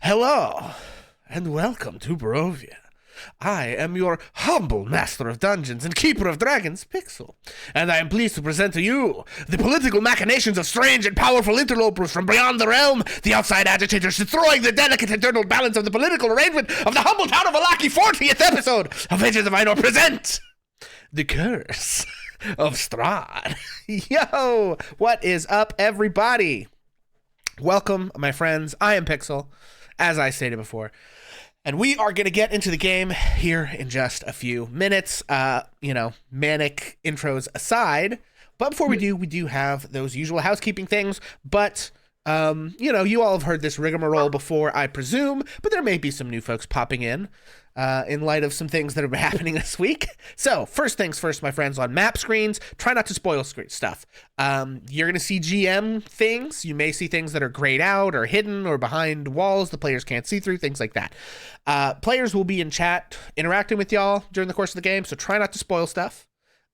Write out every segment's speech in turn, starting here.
Hello, and welcome to Barovia. I am your humble master of dungeons and keeper of dragons, Pixel, and I am pleased to present to you the political machinations of strange and powerful interlopers from beyond the realm, the outside agitators destroying the delicate internal balance of the political arrangement of the humble town of Alaki. 40th episode of Ages of Einor present The Curse of Strahd. Yo, what is up, everybody? Welcome, my friends. I am Pixel, as I stated before, and we are going to get into the game here in just a few minutes. Manic intros aside, but before we do have those usual housekeeping things. But you all have heard this rigmarole before, I presume, but there may be some new folks popping in light of some things that are happening this week. So first things first, my friends, on map screens, try not to spoil stuff. You're going to see GM things. You may see things that are grayed out or hidden or behind walls the players can't see through, things like that. Players will be in chat interacting with y'all during the course of the game, so try not to spoil stuff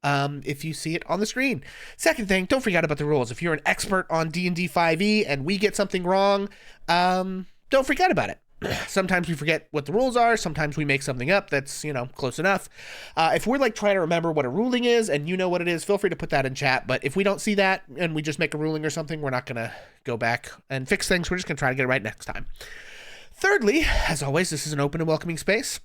if you see it on the screen. Second thing, don't forget about the rules. If you're an expert on D&D 5e and we get something wrong, don't forget about it. Sometimes we forget what the rules are. Sometimes we make something up that's, close enough. If we're trying to remember what a ruling is and you know what it is, feel free to put that in chat. But if we don't see that and we just make a ruling or something, we're not going to go back and fix things. We're just going to try to get it right next time. Thirdly, as always, this is an open and welcoming space.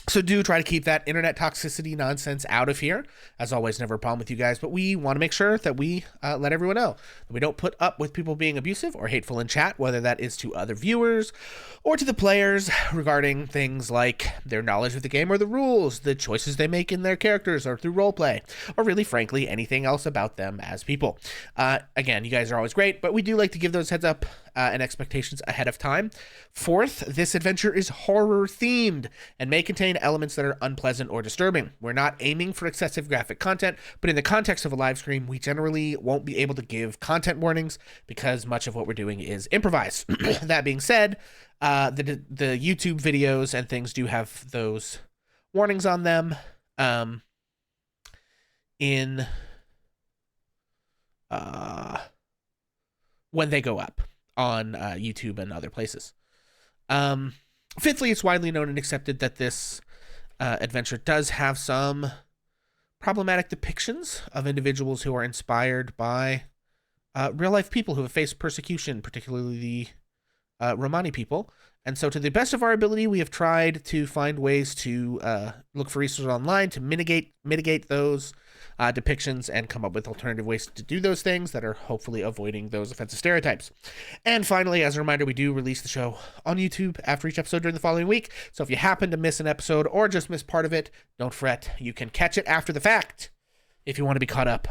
So do try to keep that internet toxicity nonsense out of here. As always, never a problem with you guys, but we want to make sure that we let everyone know that we don't put up with people being abusive or hateful in chat, whether that is to other viewers or to the players regarding things like their knowledge of the game or the rules, the choices they make in their characters or through roleplay, or really, frankly, anything else about them as people. Again, you guys are always great, but we do like to give those heads up and expectations ahead of time. Fourth, this adventure is horror themed and may contain elements that are unpleasant or disturbing. We're not aiming for excessive graphic content, but in the context of a live stream, we generally won't be able to give content warnings because much of what we're doing is improvised. That being said, the YouTube videos and things do have those warnings on them in when they go up on YouTube and other places. Fifthly, it's widely known and accepted that this adventure does have some problematic depictions of individuals who are inspired by real-life people who have faced persecution, particularly the Romani people. And so to the best of our ability, we have tried to find ways to look for resources online to mitigate those depictions and come up with alternative ways to do those things that are hopefully avoiding those offensive stereotypes. And finally, as a reminder, we do release the show on YouTube after each episode during the following week. So if you happen to miss an episode or just miss part of it, don't fret. You can catch it after the fact if you want to be caught up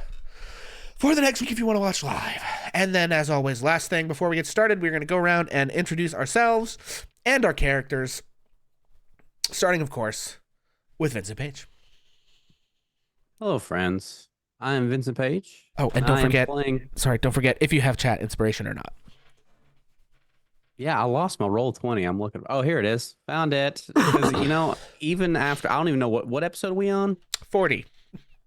for the next week if you want to watch live. And then, as always, last thing before we get started, we're going to go around and introduce ourselves and our characters, starting, of course, with Vincent Page. Hello, friends. I am Vincent Page. Oh, and don't forget if you have chat inspiration or not. Yeah, I lost my roll 20. I'm looking. Oh, here it is. Found it. Because, even after, I don't even know what episode are we on? 40.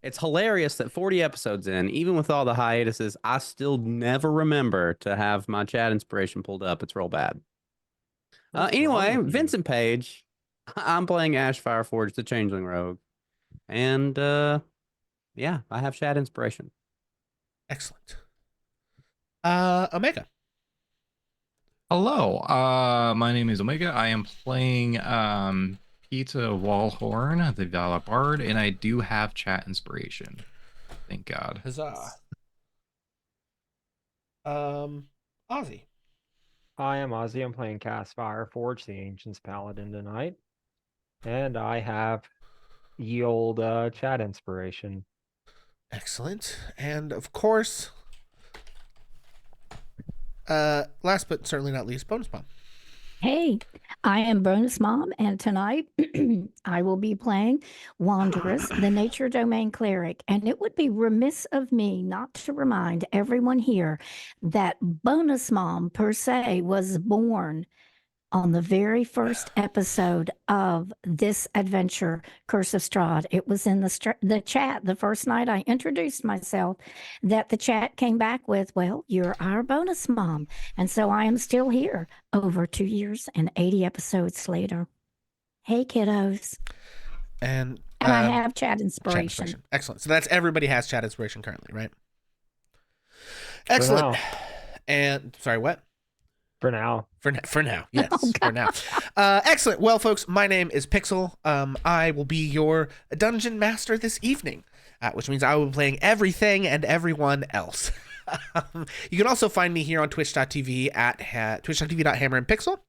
It's hilarious that 40 episodes in, even with all the hiatuses, I still never remember to have my chat inspiration pulled up. It's real bad. Anyway, Vincent Page. I'm playing Ash Fireforge, the Changeling Rogue. And, yeah, I have chat inspiration. Excellent. Omega. Hello, my name is Omega. I am playing Peter Walhorn, the Vala Bard, and I do have chat inspiration. Thank God. Huzzah. Ozzy. I am Ozzy. I'm playing Cast Fireforge, the Ancient's Paladin tonight. And I have ye old chat inspiration. Excellent. And of course, last but certainly not least, Bonus Mom. Hey, I am Bonus Mom, and tonight I will be playing Wanderess, the Nature Domain Cleric. And it would be remiss of me not to remind everyone here that Bonus Mom, per se, was born on the very first episode of this adventure, Curse of Strahd. It was in the chat the first night I introduced myself that the chat came back with, well, you're our bonus mom. And so I am still here over 2 years and 80 episodes later. Hey, kiddos. And I have chat inspiration. Excellent. So that's everybody has chat inspiration currently, right? Excellent. now. And sorry, what? For now. For now, yes, Oh, for now. Excellent. Well, folks, my name is Pixel. I will be your dungeon master this evening, which means I will be playing everything and everyone else. You can also find me here on twitch.tv at twitch.tv.hammerandpixel,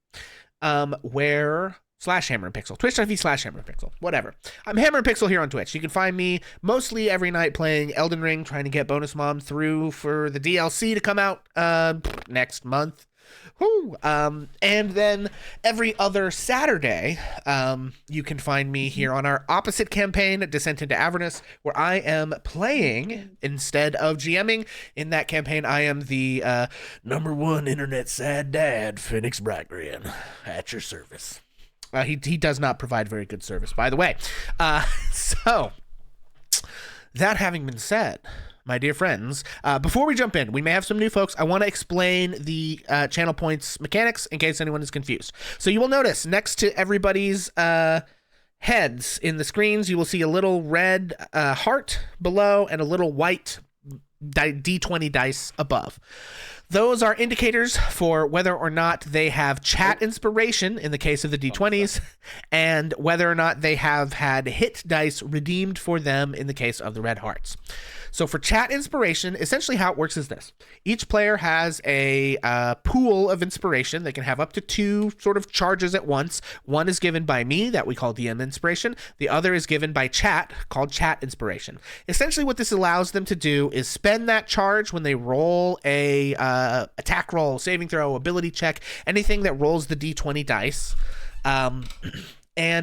where /hammerandpixel, twitch.tv/hammerandpixel, whatever. I'm Hammer and Pixel here on Twitch. You can find me mostly every night playing Elden Ring, trying to get Bonus Mom through for the DLC to come out next month. Woo. And then every other Saturday, you can find me here on our opposite campaign, Descent into Avernus, where I am playing instead of GMing. In that campaign, I am the #1 internet sad dad, Phoenix Bragrian, at your service. He does not provide very good service, by the way. So, that having been said, my dear friends, before we jump in, we may have some new folks. I want to explain the channel points mechanics in case anyone is confused. So you will notice next to everybody's heads in the screens, you will see a little red heart below and a little white D20 dice above. Those are indicators for whether or not they have chat inspiration in the case of the D20s, and whether or not they have had hit dice redeemed for them in the case of the red hearts. So for chat inspiration, essentially how it works is this. Each player has a pool of inspiration. They can have up to 2 sort of charges at once. One is given by me, that we call DM inspiration. The other is given by chat, called chat inspiration. Essentially what this allows them to do is spend that charge when they roll a attack roll, saving throw, ability check, anything that rolls the D20 dice. And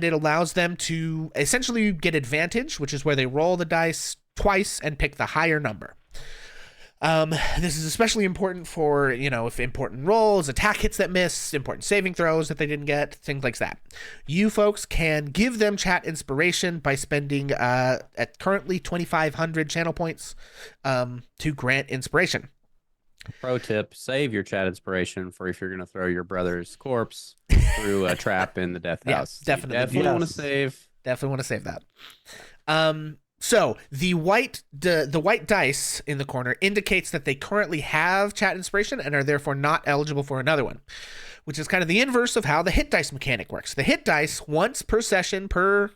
it allows them to essentially get advantage, which is where they roll the dice twice and pick the higher number. This is especially important for, if important rolls, attack hits that miss, important saving throws that they didn't get, things like that. You folks can give them chat inspiration by spending at currently 2,500 channel points to grant inspiration. Pro tip, save your chat inspiration for if you're going to throw your brother's corpse through a trap in the death house. Definitely. You definitely want to Yes. save. Definitely want to save that. So the white dice in the corner indicates that they currently have chat inspiration and are therefore not eligible for another one, which is kind of the inverse of how the hit dice mechanic works. The hit dice, once per session per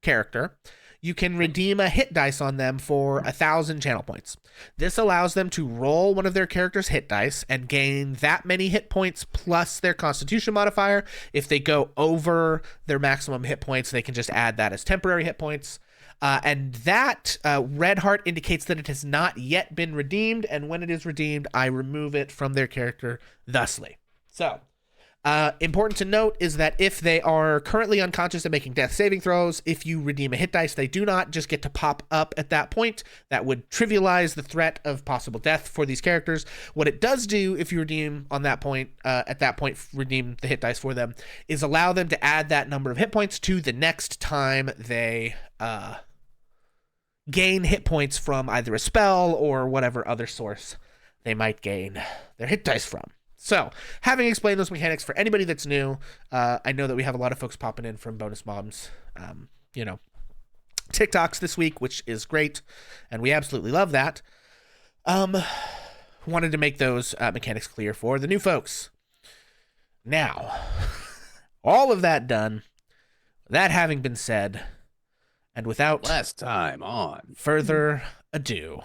character, you can redeem a hit dice on them for 1,000 channel points. This allows them to roll one of their character's hit dice and gain that many hit points plus their constitution modifier. If they go over their maximum hit points, they can just add that as temporary hit points. And that red heart indicates that it has not yet been redeemed, and when it is redeemed, I remove it from their character thusly. So, important to note is that if they are currently unconscious and making death saving throws, if you redeem a hit dice, they do not just get to pop up at that point. That would trivialize the threat of possible death for these characters. What it does do, if you redeem on that point, redeem the hit dice for them, is allow them to add that number of hit points to the next time they gain hit points from either a spell or whatever other source they might gain their hit dice from. So, having explained those mechanics for anybody that's new, I know that we have a lot of folks popping in from Bonus Moms, TikToks this week, which is great, and we absolutely love that. Wanted to make those mechanics clear for the new folks. Now, all of that done, that having been said, and without Last time on. further ado,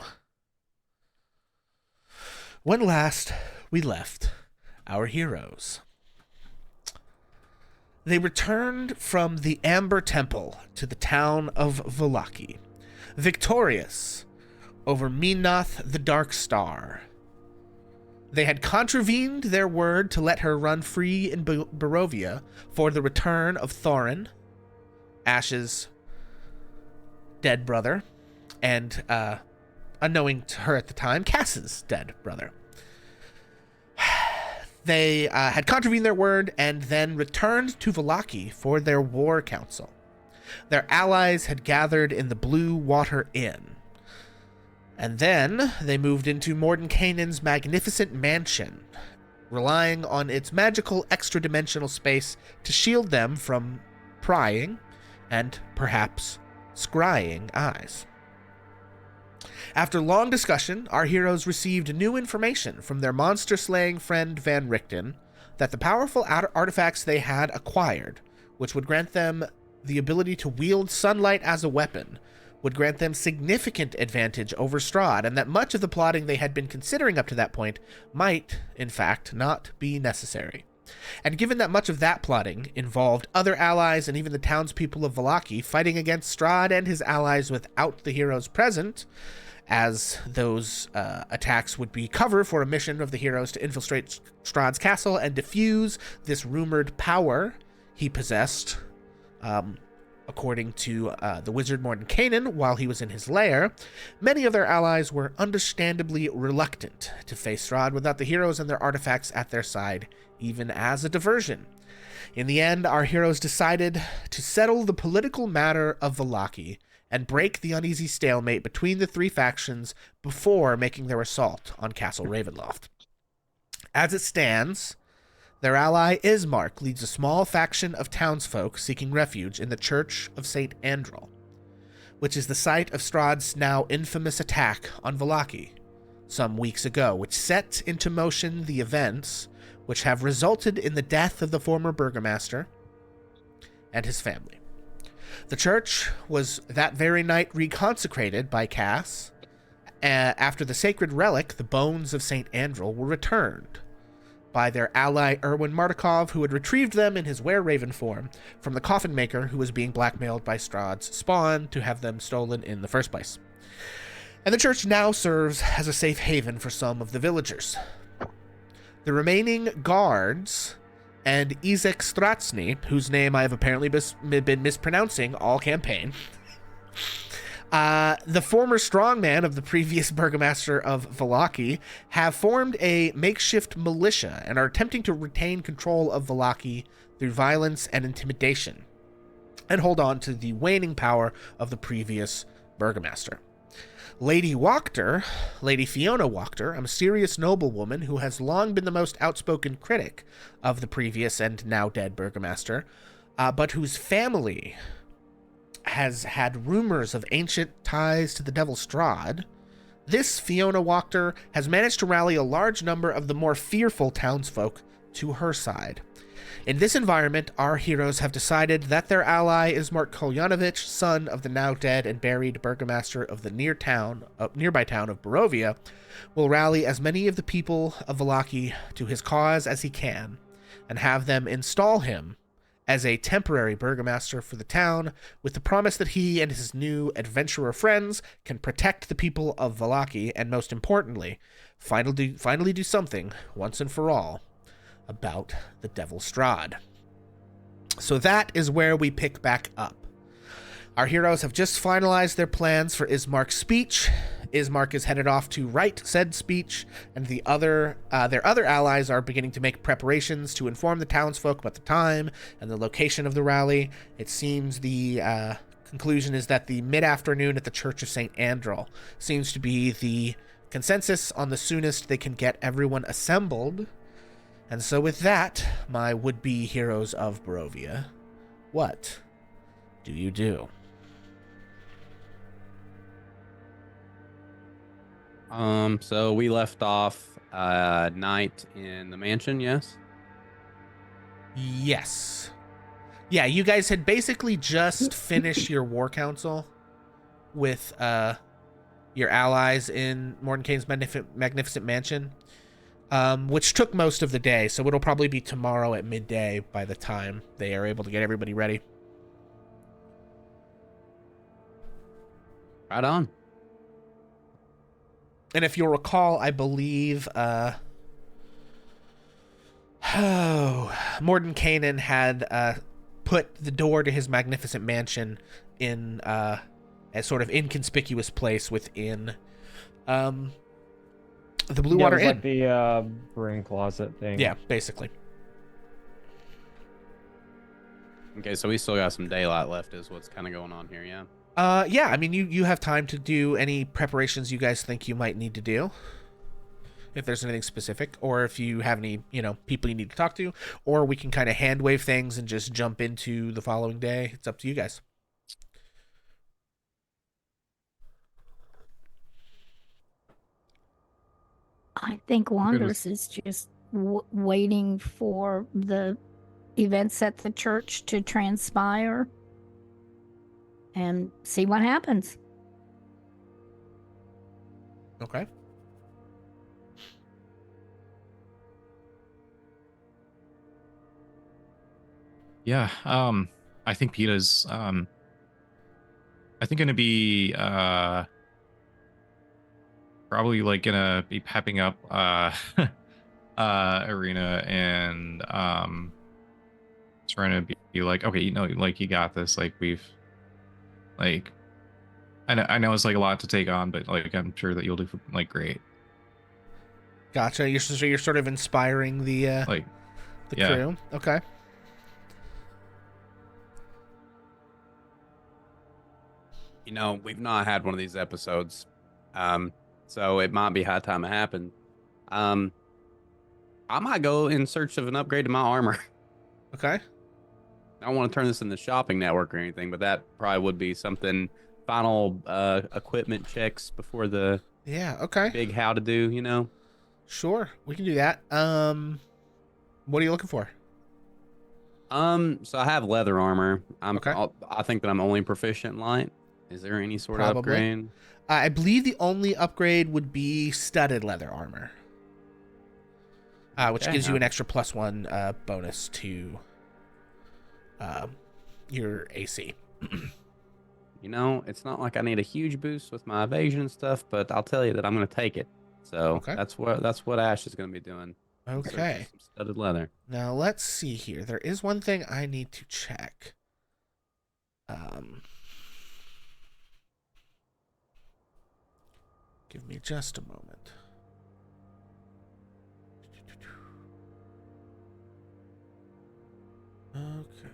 when last we left our heroes, they returned from the Amber Temple to the town of Vallaki, victorious over Minath the Dark Star. They had contravened their word to let her run free in Barovia for the return of Thorin, Ash's dead brother, and, unknowing to her at the time, Cass's dead brother. They had contravened their word and then returned to Vallaki for their war council. Their allies had gathered in the Blue Water Inn. And then they moved into Mordenkainen's magnificent mansion, relying on its magical extra-dimensional space to shield them from prying and perhaps scrying eyes. After long discussion, our heroes received new information from their monster-slaying friend Van Richten that the powerful artifacts they had acquired, which would grant them the ability to wield sunlight as a weapon, would grant them significant advantage over Strahd, and that much of the plotting they had been considering up to that point might, in fact, not be necessary. And given that much of that plotting involved other allies and even the townspeople of Vallaki fighting against Strahd and his allies without the heroes present, as those attacks would be cover for a mission of the heroes to infiltrate Strahd's castle and defuse this rumored power he possessed, according to the wizard Mordenkainen while he was in his lair, many of their allies were understandably reluctant to face Strahd without the heroes and their artifacts at their side, even as a diversion. In the end, our heroes decided to settle the political matter of Vallaki and break the uneasy stalemate between the three factions before making their assault on Castle Ravenloft. As it stands, their ally Ismark leads a small faction of townsfolk seeking refuge in the Church of St. Andral, which is the site of Strahd's now infamous attack on Vallaki some weeks ago, which set into motion the events which have resulted in the death of the former burgomaster and his family. The church was that very night reconsecrated by Cass after the sacred relic, the bones of St. Andral, were returned by their ally Erwin Martikov, who had retrieved them in his were-raven form from the coffin maker who was being blackmailed by Strahd's spawn to have them stolen in the first place. And the church now serves as a safe haven for some of the villagers. The remaining guards and Izek Stratsny, whose name I have apparently been mispronouncing all campaign, the former strongman of the previous burgomaster of Vallaki, have formed a makeshift militia and are attempting to retain control of Vallaki through violence and intimidation, and hold on to the waning power of the previous burgomaster. Lady Fiona Wachter, a mysterious noblewoman who has long been the most outspoken critic of the previous and now dead burgomaster, but whose family has had rumors of ancient ties to the devil Strahd. This Fiona Wachter has managed to rally a large number of the more fearful townsfolk to her side. In this environment, our heroes have decided that their ally Ismark Kolyanovich, son of the now dead and buried burgomaster of the nearby town of Barovia, will rally as many of the people of Vallaki to his cause as he can, and have them install him as a temporary burgomaster for the town, with the promise that he and his new adventurer friends can protect the people of Vallaki, and most importantly, finally do something, once and for all, about the Devil Strahd. So that is where we pick back up. Our heroes have just finalized their plans for Ismark's speech. Ismark is headed off to write said speech, and their other allies are beginning to make preparations to inform the townsfolk about the time and the location of the rally. It seems the conclusion is that the mid-afternoon at the Church of St. Andral seems to be the consensus on the soonest they can get everyone assembled. And so with that, my would-be heroes of Barovia, what do you do? So we left off night in the mansion, yes? Yes. Yeah, you guys had basically just finished your war council with your allies in Mordenkainen's magnificent mansion, which took most of the day, so it'll probably be tomorrow at midday by the time they are able to get everybody ready. Right on. And if you'll recall, I believe Mordenkainen had put the door to his magnificent mansion in a sort of inconspicuous place within The Blue Yeah, Water it was Inn. like the broom closet thing. Yeah, basically. Okay, so we still got some daylight left, is what's kind of going on here, yeah. Yeah, I mean, you have time to do any preparations you guys think you might need to do. If there's anything specific, or if you have any, people you need to talk to, or we can kind of hand wave things and just jump into the following day. It's up to you guys. I think Wanders is just waiting for the events at the church to transpire and see what happens. Okay. Yeah, I think PETA's I think gonna be probably like gonna be pepping up Arena and trying to be like, okay, like you got this. Like we've like I know it's like a lot to take on, but like I'm sure that you'll do like great. Gotcha. You're sort of inspiring the Yeah. crew. Okay. We've not had one of these episodes, so it might be high time it happened. I might go in search of an upgrade to my armor. Okay. I don't want to turn this into shopping network or anything, but that probably would be something. Final equipment checks before the Okay. big how to do. Sure, we can do that. What are you looking for? So I have leather armor. Okay. I think that I'm only proficient in light. Is there any sort of Probably. upgrade? I believe the only upgrade would be studded leather armor, which Okay, gives you an extra +1 bonus to your AC. It's not like I need a huge boost with my evasion and stuff, but I'll tell you that I'm going to take it. So Okay. that's what Ash is going to be doing. Okay. Some studded leather. Now let's see here. There is one thing I need to check. Give me just a moment. Okay.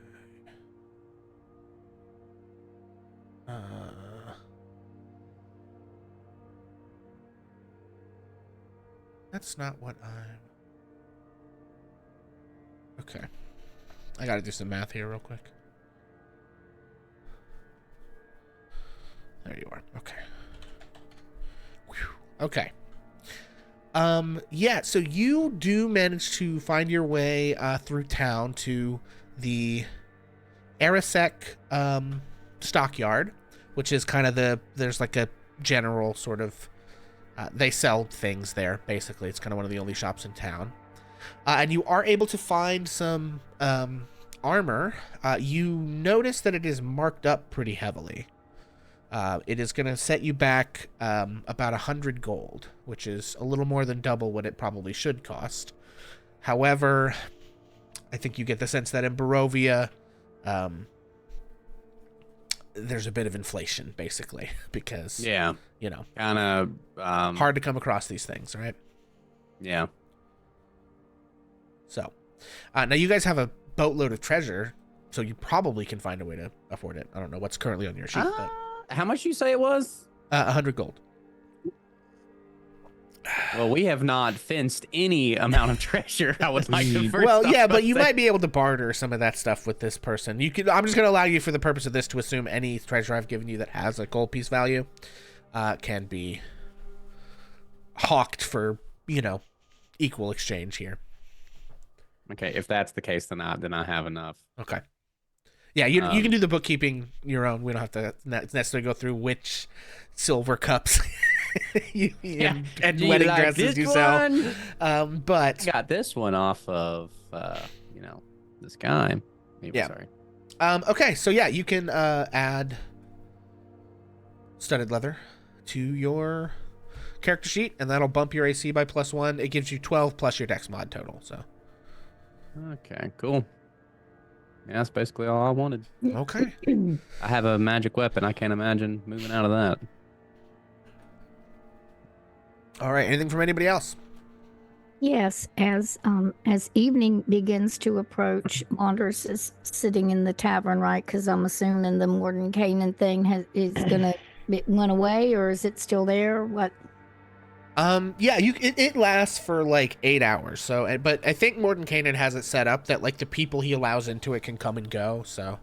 That's not what I'm... Okay. I gotta do some math here real quick. There you are. Okay. Whew. Okay. Yeah, so you do manage to find your way through town to the Arisec stockyard, which is kind of there's like a general sort of, they sell things there, basically. It's kind of one of the only shops in town. And you are able to find some armor. You notice that it is marked up pretty heavily. It is going to set you back about 100 gold, which is a little more than double what it probably should cost. However, I think you get the sense that in Barovia, there's a bit of inflation, basically, because, kind of hard to come across these things, right? Yeah. So, now you guys have a boatload of treasure, so you probably can find a way to afford it. I don't know what's currently on your sheet, but... How much you say it was? 100 gold. Well, we have not fenced any amount of treasure. I would like to first Well, yeah, off but you say. might be able to barter some of that stuff with this person. You could. I'm just going to allow you, for the purpose of this, to assume any treasure I've given you that has a gold piece value can be hawked for, equal exchange here. Okay, if that's the case, then I have enough. Okay. Yeah, you can do the bookkeeping your own. We don't have to necessarily go through which silver cups and wedding dresses you sell. But got this one off of this guy. Maybe, yeah. Sorry. Okay, so yeah, you can add studded leather to your character sheet, and that'll bump your AC by +1. It gives you 12 plus your dex mod total. So Okay, cool. Yeah, that's basically all I wanted. okay. I have a magic weapon. I can't imagine moving out of that. All right. Anything from anybody else? Yes, as evening begins to approach, Wanderers is sitting in the tavern, right? Because I'm assuming the Mordenkainen thing is gonna it went away, or is it still there? What? Yeah, it lasts for like 8 hours. So, but I think Mordenkainen has it set up that like the people he allows into it can come and go. So,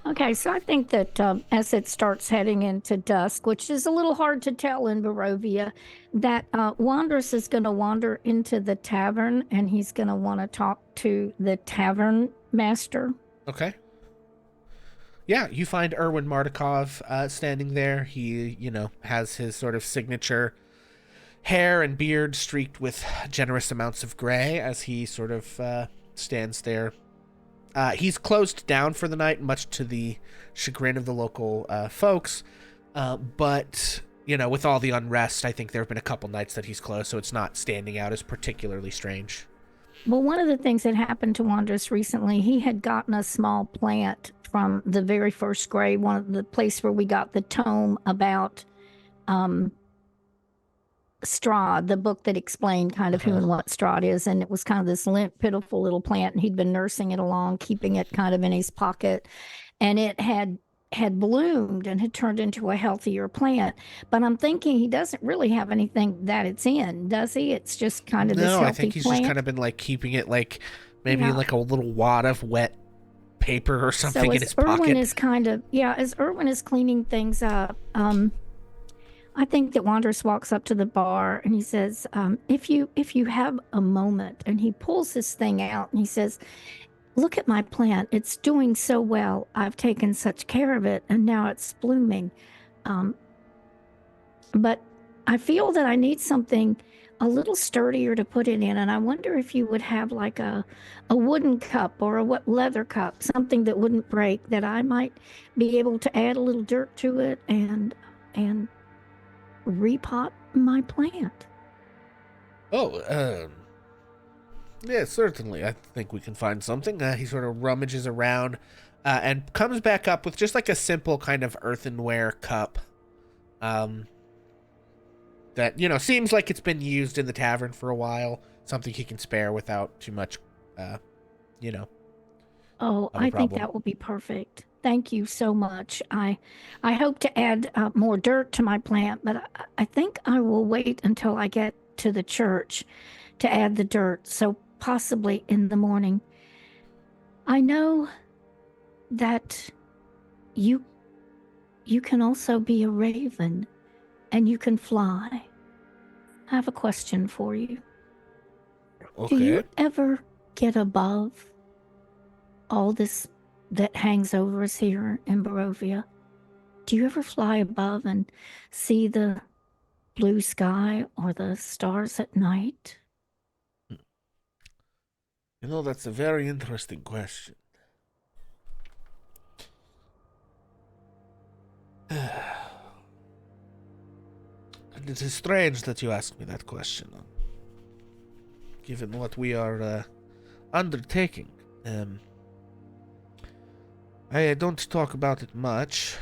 Okay, so I think that as it starts heading into dusk, which is a little hard to tell in Barovia, that Wanderers is going to wander into the tavern and he's going to want to talk to the tavern master. okay. Yeah, you find Erwin Mardikov standing there. He, has his sort of signature hair and beard streaked with generous amounts of gray as he sort of stands there. He's closed down for the night, much to the chagrin of the local folks. But, with all the unrest, I think there have been a couple nights that he's closed, so it's not standing out as particularly strange. Well, one of the things that happened to Wanderers recently, he had gotten a small plant from the very first grave, one of the place where we got the tome about Strahd, the book that explained kind of who and what Strahd is. And it was kind of this limp, pitiful little plant. And he'd been nursing it along, keeping it kind of in his pocket. And it had bloomed and had turned into a healthier plant. But I'm thinking he doesn't really have anything that it's in, does he? It's just kind of this healthy I think he's plant. just kind of been like keeping it like maybe Yeah. like a little wad of wet paper or something So in as his pocket. Erwin is as Erwin is cleaning things up, I think that Wanderers walks up to the bar and he says, if you have a moment, and he pulls this thing out and he says, look at my plant. It's doing so well. I've taken such care of it and now it's blooming. But I feel that I need something a little sturdier to put it in. And I wonder if you would have like a wooden cup or a leather cup, something that wouldn't break, that I might be able to add a little dirt to it and repot my plant. Yeah, certainly. I think we can find something. He sort of rummages around and comes back up with just like a simple kind of earthenware cup that, seems like it's been used in the tavern for a while. Something he can spare without too much, Oh, of a I think problem. that will be perfect. Thank you so much. I hope to add more dirt to my plant, but I think I will wait until I get to the church to add the dirt, so possibly in the morning. I know that you can also be a raven and you can fly. I have a question for you. Okay. Do you ever get above all this that hangs over us here in Barovia? Do you ever fly above and see the blue sky or the stars at night? That's a very interesting question. And it is strange that you ask me that question, given what we are undertaking. I don't talk about it much,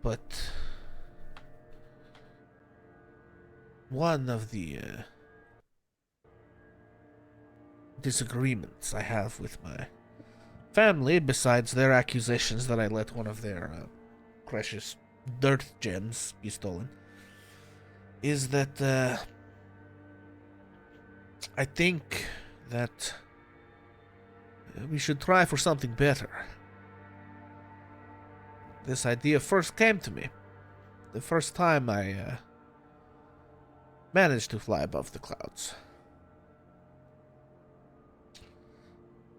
but one of the disagreements I have with my family, besides their accusations that I let one of their precious dirt gems be stolen, is that I think that we should try for something better. This idea first came to me the first time I managed to fly above the clouds.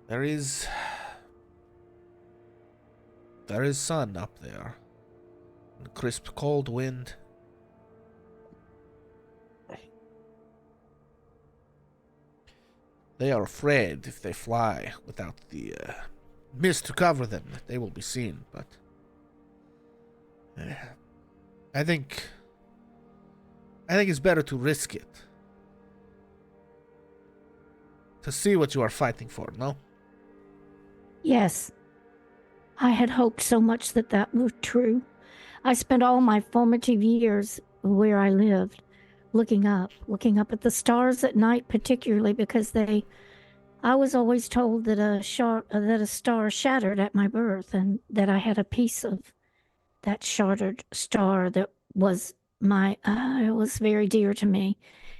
There is sun up there, and crisp cold wind. They are afraid if they fly without the mist to cover them that they will be seen, but I think it's better to risk it. To see what you are fighting for, no? Yes. I had hoped so much that were true. I spent all my formative years where I lived looking up at the stars at night, particularly because I was always told that a star shattered at my birth, and that I had a piece of that shattered star that was it was very dear to me.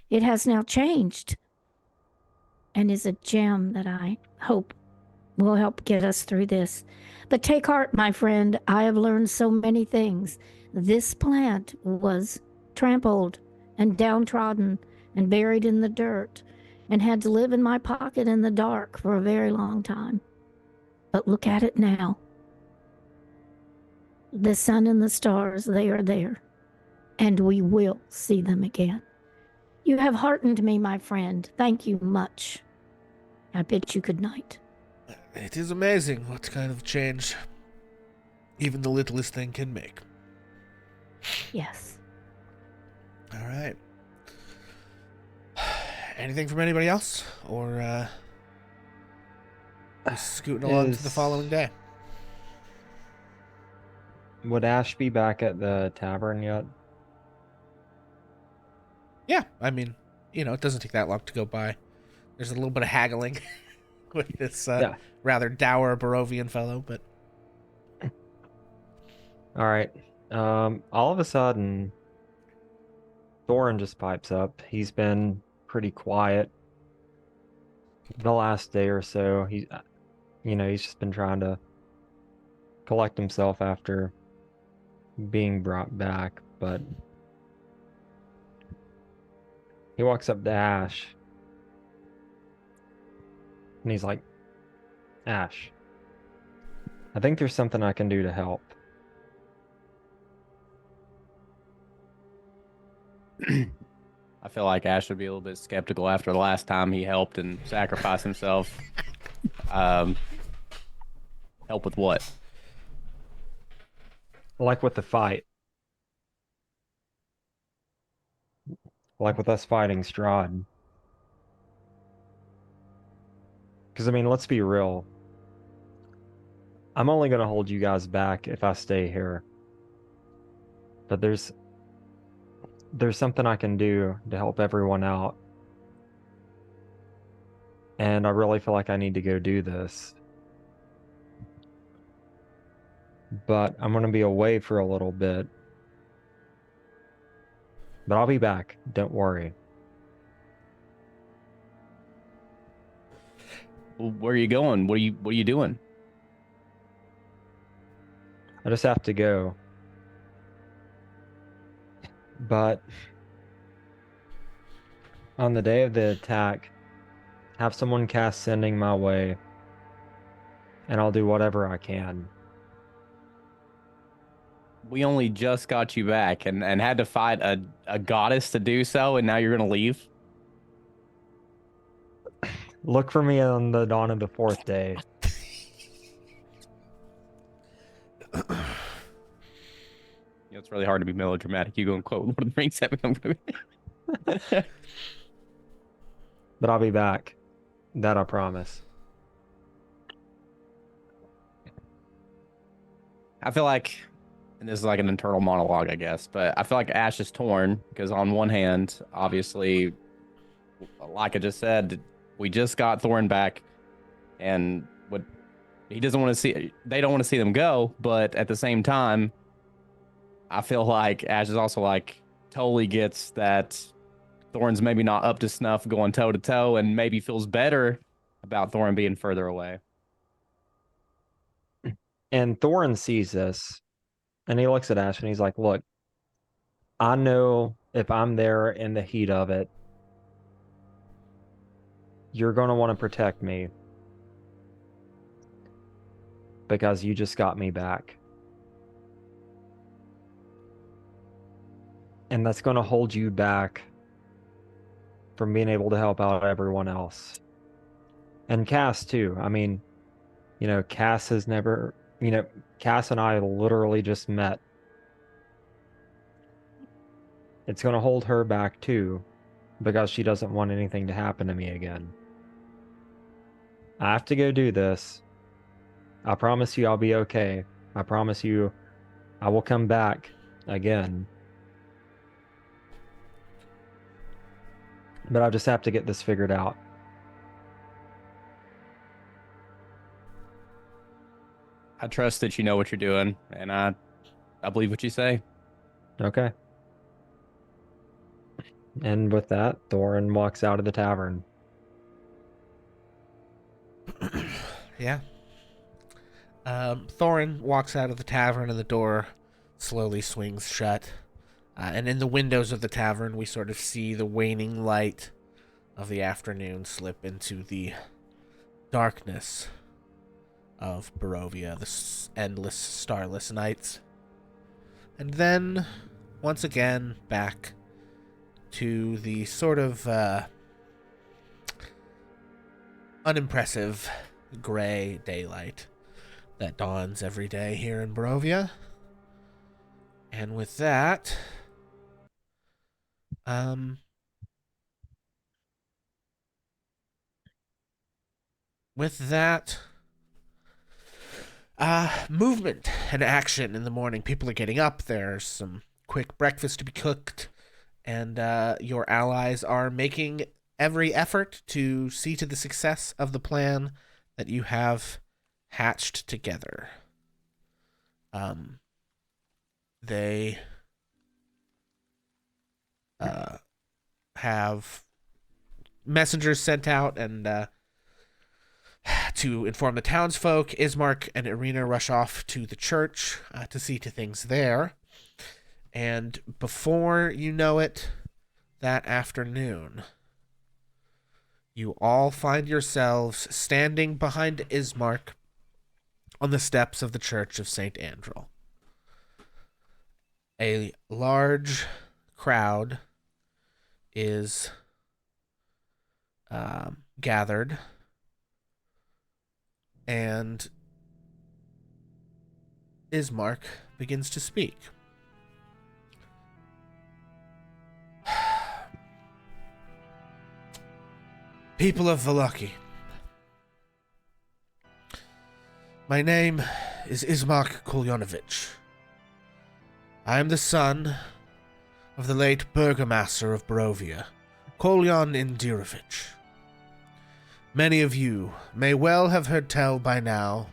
It has now changed and is a gem that I hope will help get us through this. But take heart, my friend. I have learned so many things. This plant was trampled and downtrodden and buried in the dirt and had to live in my pocket in the dark for a very long time. But look at it now. The sun and the stars, they are there, and we will see them again. You have heartened me, my friend. Thank you much. I bid you good night. It is amazing what kind of change even the littlest thing can make. Yes. All right. Anything from anybody else? Or, we scooting along to the following day? Would Ash be back at the tavern yet? Yeah, I mean, it doesn't take that long to go by. There's a little bit of haggling with this rather dour Barovian fellow, but... All right. All of a sudden, Thorin just pipes up. He's been pretty quiet the last day or so. He's just been trying to collect himself after being brought back, but he walks up to Ash and he's like, Ash, I think there's something I can do to help. I feel like Ash would be a little bit skeptical after the last time he helped and sacrificed himself. Help with what? Like with the fight. Like with us fighting Strahd. Because, I mean, let's be real. I'm only going to hold you guys back if I stay here. But there's something I can do to help everyone out. And I really feel like I need to go do this. But I'm going to be away for a little bit. But I'll be back. Don't worry. Where are you going? What are you doing? I just have to go. But on the day of the attack, have someone cast sending my way, and I'll do whatever I can. We only just got you back and had to fight a goddess to do so, and now you're gonna leave? Look for me on the dawn of the fourth day. It's really hard to be melodramatic. You go and quote Lord of the Rings at me. But I'll be back. That I promise. I feel like, and this is like an internal monologue, I guess, but I feel like Ash is torn because on one hand, obviously, like I just said, we just got Thorin back, and what he doesn't want to see, they don't want to see them go, but at the same time, I feel like Ash is also like totally gets that Thorin's maybe not up to snuff going toe to toe, and maybe feels better about Thorin being further away. And Thorin sees this, and he looks at Ash and he's like, look, I know if I'm there in the heat of it, you're going to want to protect me because you just got me back. And that's going to hold you back from being able to help out everyone else. And Cass, too. I mean, Cass has never, Cass and I literally just met. It's going to hold her back, too, because she doesn't want anything to happen to me again. I have to go do this. I promise you I'll be okay. I promise you I will come back again. But I'll just have to get this figured out. I trust that you know what you're doing, and I believe what you say. Okay. And with that, Thorin walks out of the tavern. Yeah. Thorin walks out of the tavern and the door slowly swings shut. And in the windows of the tavern, we sort of see the waning light of the afternoon slip into the darkness of Barovia, the endless, starless nights. And then, once again, back to the sort of unimpressive gray daylight that dawns every day here in Barovia. And with that, movement and action in the morning. People are getting up. There's some quick breakfast to be cooked. And your allies are making every effort to see to the success of the plan that you have hatched together. They have messengers sent out and to inform the townsfolk. Ismark and Irina rush off to the church to see to things there. And before you know it, that afternoon, you all find yourselves standing behind Ismark on the steps of the Church of St. Andrel. A large crowd is gathered, and Ismark begins to speak. People of Vallaki, my name is Ismark Kolyanovich. I am the son of the late Burgomaster of Barovia, Kolyan Indirovich. Many of you may well have heard tell by now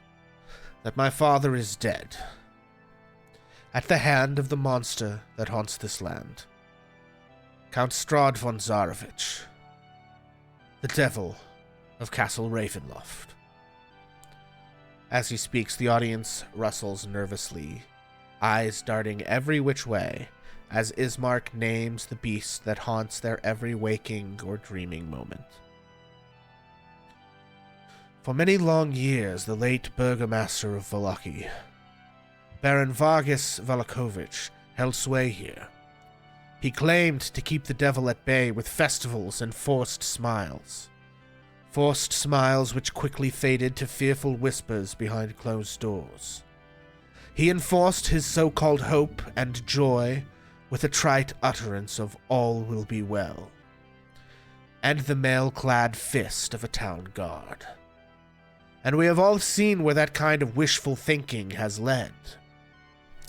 that my father is dead, at the hand of the monster that haunts this land, Count Strahd von Zarovich, the devil of Castle Ravenloft. As he speaks, the audience rustles nervously, eyes darting every which way, as Ismark names the beast that haunts their every waking or dreaming moment. For many long years, the late Burgomaster of Vallaki, Baron Vargas Valakovich, held sway here. He claimed to keep the devil at bay with festivals and forced smiles which quickly faded to fearful whispers behind closed doors. He enforced his so-called hope and joy with a trite utterance of all will be well, and the mail-clad fist of a town guard. And we have all seen where that kind of wishful thinking has led.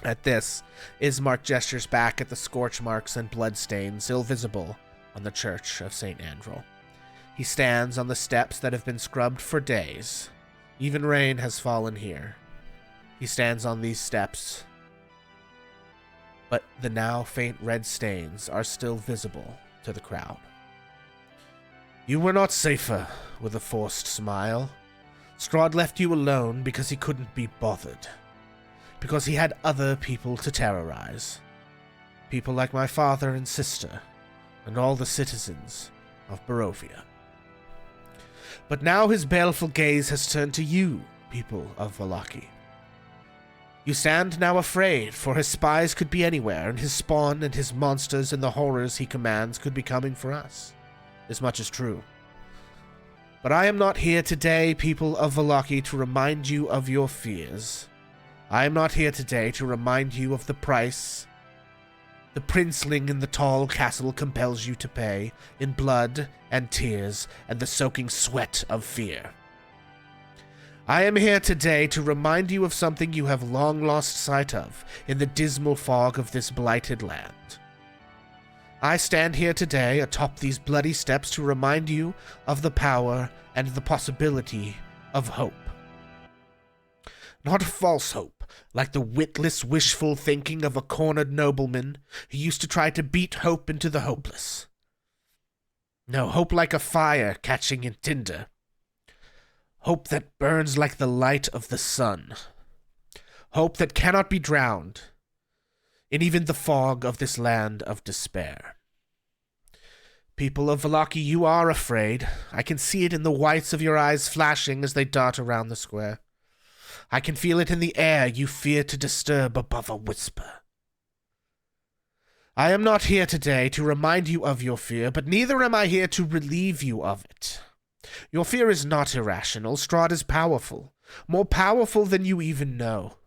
At this, Ismark gestures back at the scorch marks and bloodstains still visible on the Church of St. Andrel. He stands on the steps that have been scrubbed for days. Even rain has fallen here. He stands on these steps, but the now faint red stains are still visible to the crowd. You were not safer with a forced smile. Strahd left you alone because he couldn't be bothered. Because he had other people to terrorize. People like my father and sister, and all the citizens of Barovia. But now his baleful gaze has turned to you, people of Vallaki. You stand now afraid, for his spies could be anywhere, and his spawn and his monsters and the horrors he commands could be coming for us. This much is true. But I am not here today, people of Vallaki, to remind you of your fears. I am not here today to remind you of the price the princeling in the tall castle compels you to pay in blood and tears and the soaking sweat of fear. I am here today to remind you of something you have long lost sight of in the dismal fog of this blighted land. I stand here today atop these bloody steps to remind you of the power and the possibility of hope. Not false hope, like the witless, wishful thinking of a cornered nobleman who used to try to beat hope into the hopeless. No, hope like a fire catching in tinder. Hope that burns like the light of the sun. Hope that cannot be drowned in even the fog of this land of despair. People of Vallaki, you are afraid. I can see it in the whites of your eyes flashing as they dart around the square. I can feel it in the air you fear to disturb above a whisper. I am not here today to remind you of your fear, but neither am I here to relieve you of it. Your fear is not irrational. Strahd is powerful, more powerful than you even know.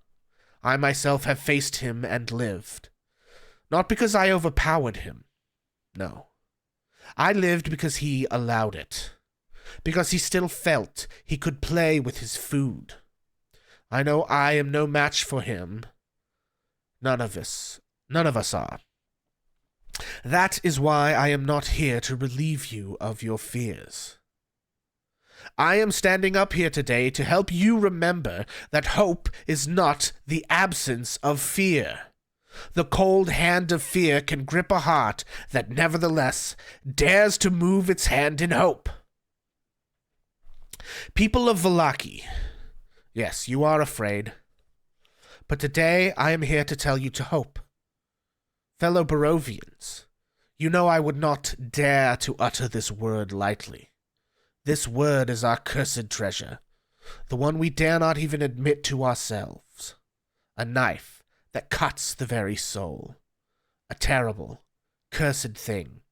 I myself have faced him and lived. Not because I overpowered him. No. I lived because he allowed it. Because he still felt he could play with his food. I know I am no match for him. None of us are. That is why I am not here to relieve you of your fears. I am standing up here today to help you remember that hope is not the absence of fear. The cold hand of fear can grip a heart that nevertheless dares to move its hand in hope. People of Vallaki, yes, you are afraid. But today I am here to tell you to hope. Fellow Barovians, you know I would not dare to utter this word lightly. This word is our cursed treasure, the one we dare not even admit to ourselves. A knife that cuts the very soul. A terrible, cursed thing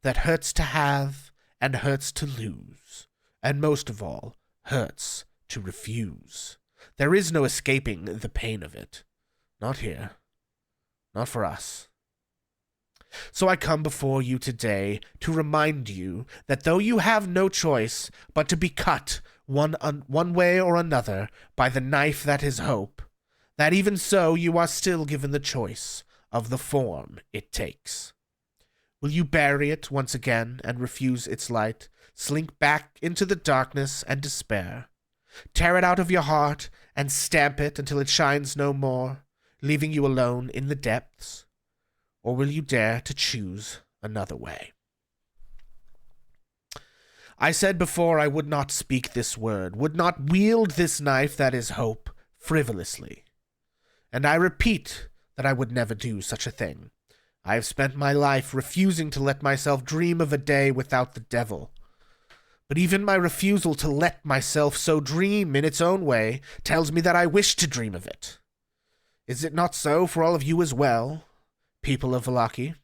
that hurts to have and hurts to lose, and most of all, hurts to refuse. There is no escaping the pain of it. Not here. Not for us. So I come before you today to remind you that though you have no choice but to be cut one way or another by the knife that is hope, that even so you are still given the choice of the form it takes. Will you bury it once again and refuse its light, slink back into the darkness and despair, tear it out of your heart and stamp it until it shines no more, leaving you alone in the depths? Or will you dare to choose another way? I said before I would not speak this word, would not wield this knife that is hope frivolously. And I repeat that I would never do such a thing. I have spent my life refusing to let myself dream of a day without the devil. But even my refusal to let myself so dream in its own way tells me that I wish to dream of it. Is it not so for all of you as well, people of Vallaki?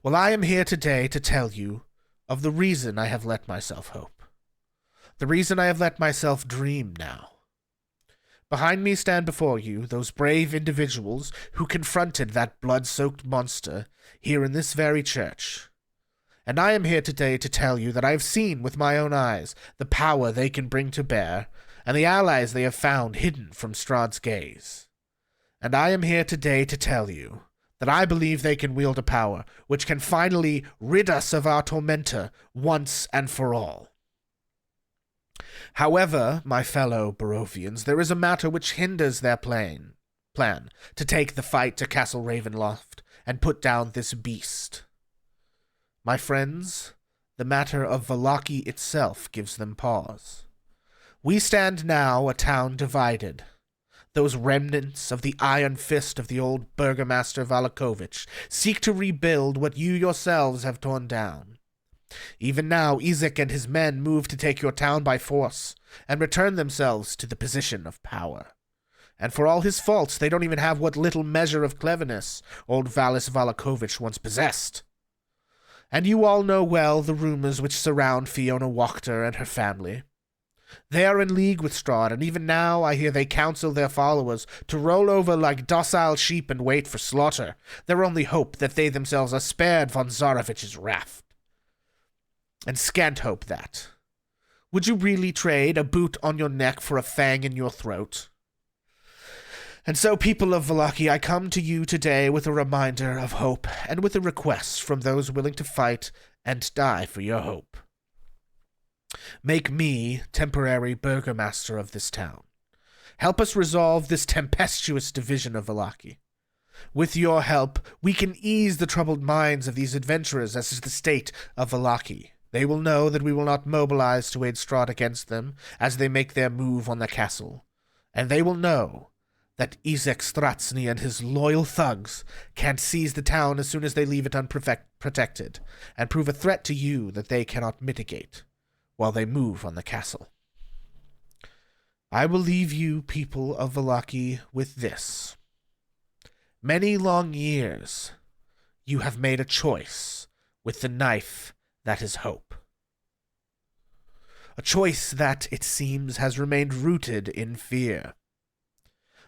Well, I am here today to tell you of the reason I have let myself hope. The reason I have let myself dream now. Behind me stand before you those brave individuals who confronted that blood-soaked monster here in this very church. And I am here today to tell you that I have seen with my own eyes the power they can bring to bear, and the allies they have found hidden from Strahd's gaze. And I am here today to tell you that I believe they can wield a power which can finally rid us of our tormentor once and for all. However, my fellow Barovians, there is a matter which hinders their plan to take the fight to Castle Ravenloft and put down this beast. My friends, the matter of Vallaki itself gives them pause. We stand now a town divided. Those remnants of the iron fist of the old Burgomaster Valakovich seek to rebuild what you yourselves have torn down. Even now, Izek and his men move to take your town by force and return themselves to the position of power. And for all his faults, they don't even have what little measure of cleverness old Valis Valakovich once possessed. And you all know well the rumors which surround Fiona Wachter and her family. They are in league with Strahd, and even now I hear they counsel their followers to roll over like docile sheep and wait for slaughter, their only hope that they themselves are spared von Zarovich's wrath. And scant hope that. Would you really trade a boot on your neck for a fang in your throat? And so, people of Vallaki, I come to you today with a reminder of hope and with a request from those willing to fight and die for your hope. Make me temporary burgomaster of this town. Help us resolve this tempestuous division of Vallaki. With your help, we can ease the troubled minds of these adventurers as to the state of Vallaki. They will know that we will not mobilize to aid Strahd against them as they make their move on the castle. And they will know that Izek Stratsny and his loyal thugs can't seize the town as soon as they leave it unprotected, and prove a threat to you that they cannot mitigate while they move on the castle. I will leave you, people of Vallaki, with this. Many long years you have made a choice with the knife that is hope. A choice that, it seems, has remained rooted in fear.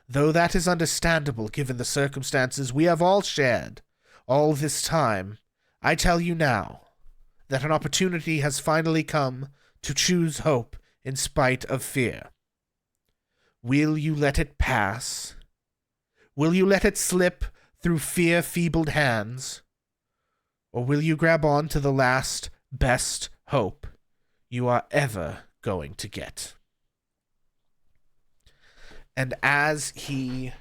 Though that is understandable given the circumstances we have all shared all this time, I tell you now that an opportunity has finally come to choose hope in spite of fear. Will you let it pass? Will you let it slip through fear-feebled hands? Or will you grab on to the last, best hope you are ever going to get? And as he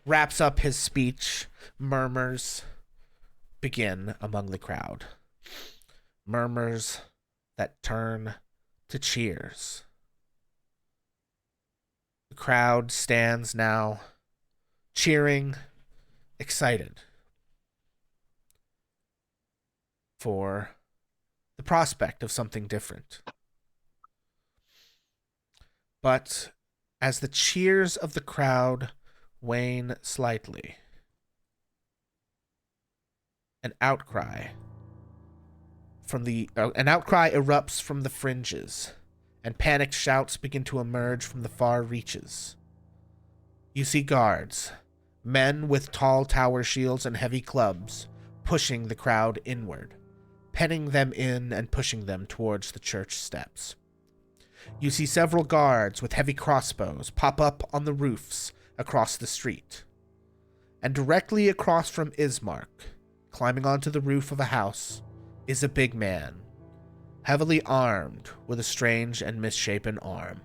wraps up his speech, murmurs begin among the crowd. Murmurs that turn to cheers. The crowd stands now, cheering, excited for the prospect of something different. But as the cheers of the crowd wane slightly, an outcry erupts from the fringes, and panicked shouts begin to emerge from the far reaches. You see guards, men with tall tower shields and heavy clubs, pushing the crowd inward, penning them in and pushing them towards the church steps. You see several guards with heavy crossbows pop up on the roofs across the street. And directly across from Ismark, climbing onto the roof of a house, is a big man, heavily armed with a strange and misshapen arm.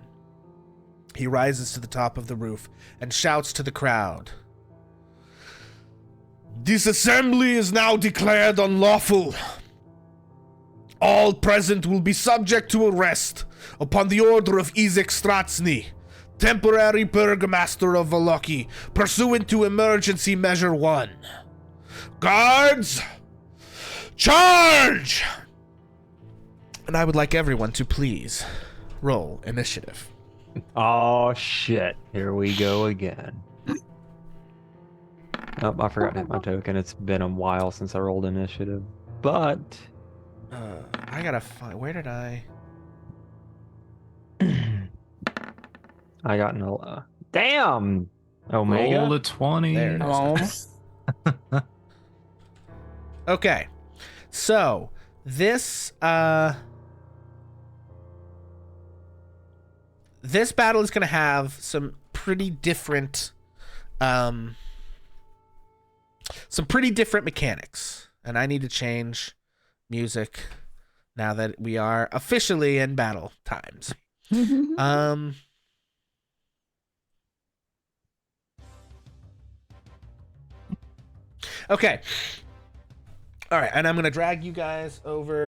He rises to the top of the roof and shouts to the crowd, "This assembly is now declared unlawful. All present will be subject to arrest upon the order of Izek Stratsny, temporary burgomaster of Vallaki, pursuant to Emergency Measure 1. Guards, charge!" And I would like everyone to please roll initiative. Oh shit! Here we go again. Oh, I forgot to hit my token. It's been a while since I rolled initiative, but I gotta find. Where did I? I got no. Damn, Omega. Roll a 20. There it is. Okay, so this this battle is gonna have some pretty different mechanics, and I need to change music now that we are officially in battle times. Okay. All right, and I'm going to drag you guys over